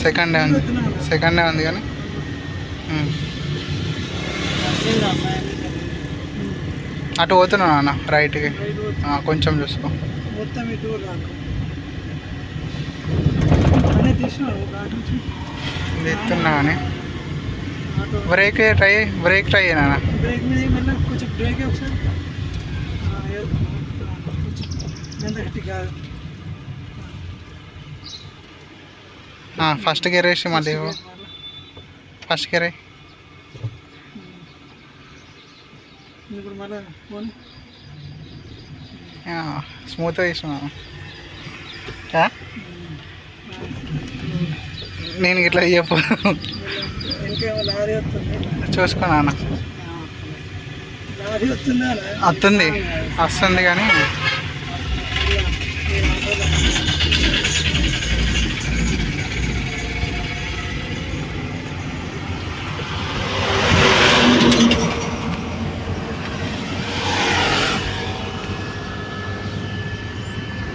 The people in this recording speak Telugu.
సెకండే ఉంది, సెకండే ఉంది కానీ అటు పోతున్నాను అన్న రైట్కి, కొంచెం చూసుకో. మొత్తం ఇటు ఎత్తున్నా కానీ బ్రేక్ ట్రై అయినా బ్రేక్ మీద కొంచెం బ్రేక్ ఒకసారి ఫస్ట్ గేర్ వేసి మళ్ళీ ఫస్ట్ గేర్ ఇప్పుడు మళ్ళీ స్మూత్గా వేసినా. నేను ఇట్లా చెప్పు లారీ వస్తుంది, చూసుకున్నా లారీ వస్తుందా? వస్తుంది కానీ